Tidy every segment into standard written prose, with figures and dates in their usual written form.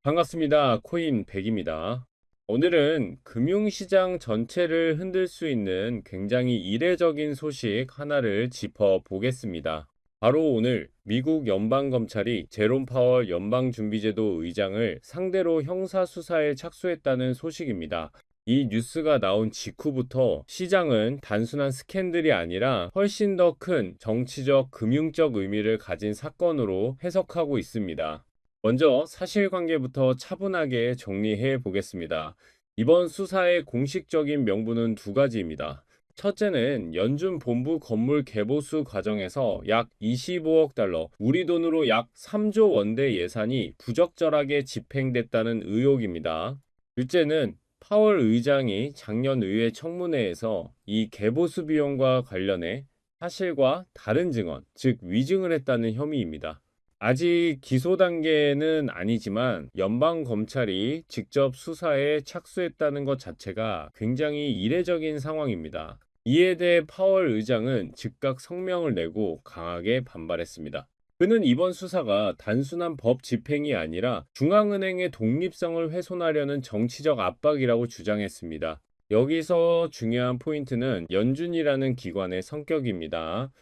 반갑습니다. 코인 100입니다. 오늘은 금융시장 전체를 흔들 수 있는 굉장히 이례적인 소식 하나를 짚어보겠습니다. 바로 오늘 미국 연방검찰이 제롬 파월 연방준비제도 의장을 상대로 형사수사에 착수했다는 소식입니다. 이 뉴스가 나온 직후부터 시장은 단순한 스캔들이 아니라 훨씬 더 큰 정치적, 금융적 의미를 가진 사건으로 해석하고 있습니다. 먼저 사실관계부터 차분하게 정리해 보겠습니다. 이번 수사의 공식적인 명분은 두 가지입니다. 첫째는 연준 본부 건물 개보수 과정에서 약 25억 달러, 우리 돈으로 약 3조 원대 예산이 부적절하게 집행됐다는 의혹입니다. 둘째는 파월 의장이 작년 의회 청문회에서 이 개보수 비용과 관련해 사실과 다른 증언, 즉 위증을 했다는 혐의입니다. 아직 기소 단계는 아니지만 연방 검찰이 직접 수사에 착수했다는 것 자체가 굉장히 이례적인 상황입니다. 이에 대해 파월 의장은 즉각 성명을 내고 강하게 반발했습니다. 그는 이번 수사가 단순한 법 집행이 아니라 중앙은행의 독립성을 훼손하려는 정치적 압박이라고 주장했습니다. 여기서 중요한 포인트는 연준이라는 기관의 성격입니다.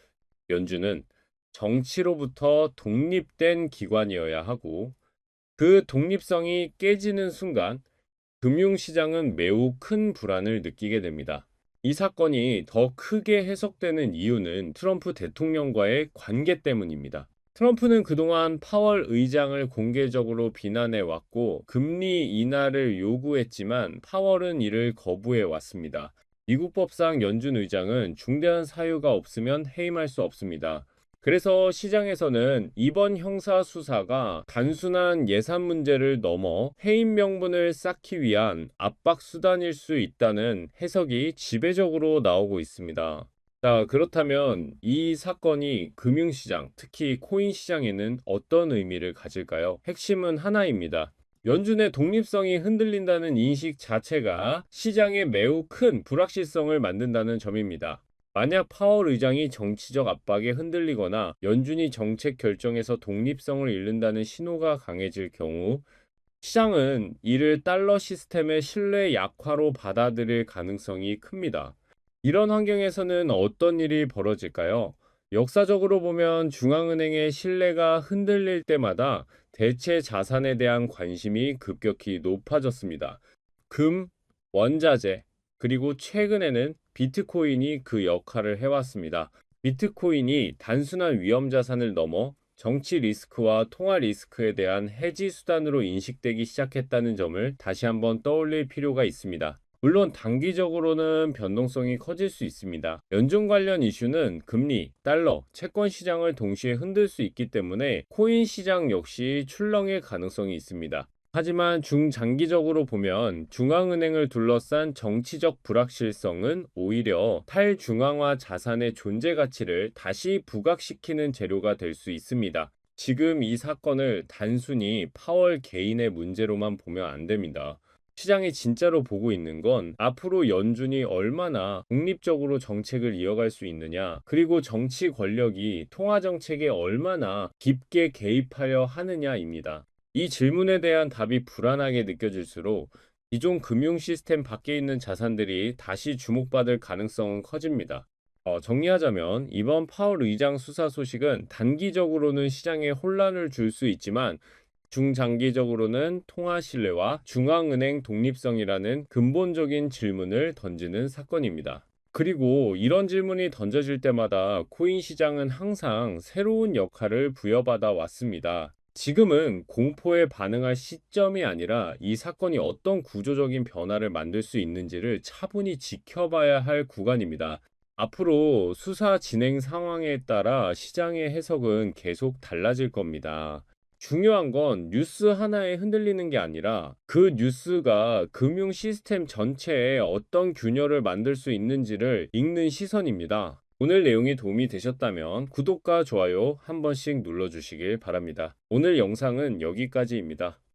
연준은 정치로부터 독립된 기관이어야 하고 그 독립성이 깨지는 순간 금융시장은 매우 큰 불안을 느끼게 됩니다. 이 사건이 더 크게 해석되는 이유는 트럼프 대통령과의 관계 때문입니다. 트럼프는 그동안 파월 의장을 공개적으로 비난해 왔고 금리 인하를 요구했지만 파월은 이를 거부해 왔습니다. 미국 법상 연준 의장은 중대한 사유가 없으면 해임할 수 없습니다. 그래서 시장에서는 이번 형사 수사가 단순한 예산 문제를 넘어 해임 명분을 쌓기 위한 압박 수단일 수 있다는 해석이 지배적으로 나오고 있습니다. 자, 그렇다면 이 사건이 금융시장, 특히 코인 시장에는 어떤 의미를 가질까요? 핵심은 하나입니다. 연준의 독립성이 흔들린다는 인식 자체가 시장에 매우 큰 불확실성을 만든다는 점입니다. 만약 파월 의장이 정치적 압박에 흔들리거나 연준이 정책 결정에서 독립성을 잃는다는 신호가 강해질 경우 시장은 이를 달러 시스템의 신뢰 약화로 받아들일 가능성이 큽니다. 이런 환경에서는 어떤 일이 벌어질까요? 역사적으로 보면 중앙은행의 신뢰가 흔들릴 때마다 대체 자산에 대한 관심이 급격히 높아졌습니다. 금, 원자재, 그리고 최근에는 비트코인이 그 역할을 해왔습니다. 비트코인이 단순한 위험 자산을 넘어 정치 리스크와 통화 리스크에 대한 해지 수단으로 인식되기 시작했다는 점을 다시 한번 떠올릴 필요가 있습니다. 물론 단기적으로는 변동성이 커질 수 있습니다. 연준 관련 이슈는 금리, 달러, 채권 시장을 동시에 흔들 수 있기 때문에 코인 시장 역시 출렁일 가능성이 있습니다. 하지만 중장기적으로 보면 중앙은행을 둘러싼 정치적 불확실성은 오히려 탈중앙화 자산의 존재 가치를 다시 부각시키는 재료가 될 수 있습니다. 지금 이 사건을 단순히 파월 개인의 문제로만 보면 안 됩니다. 시장이 진짜로 보고 있는 건 앞으로 연준이 얼마나 독립적으로 정책을 이어갈 수 있느냐, 그리고 정치 권력이 통화 정책에 얼마나 깊게 개입하려 하느냐입니다. 이 질문에 대한 답이 불안하게 느껴질수록 기존 금융 시스템 밖에 있는 자산들이 다시 주목받을 가능성은 커집니다. 정리하자면 이번 파월 의장 수사 소식은 단기적으로는 시장에 혼란을 줄 수 있지만 중장기적으로는 통화 신뢰와 중앙은행 독립성이라는 근본적인 질문을 던지는 사건입니다. 그리고 이런 질문이 던져질 때마다 코인 시장은 항상 새로운 역할을 부여받아 왔습니다. 지금은 공포에 반응할 시점이 아니라 이 사건이 어떤 구조적인 변화를 만들 수 있는지를 차분히 지켜봐야 할 구간입니다. 앞으로 수사 진행 상황에 따라 시장의 해석은 계속 달라질 겁니다. 중요한 건 뉴스 하나에 흔들리는 게 아니라 그 뉴스가 금융 시스템 전체에 어떤 균열을 만들 수 있는지를 읽는 시선입니다. 오늘 내용이 도움이 되셨다면 구독과 좋아요 한 번씩 눌러주시길 바랍니다. 오늘 영상은 여기까지입니다.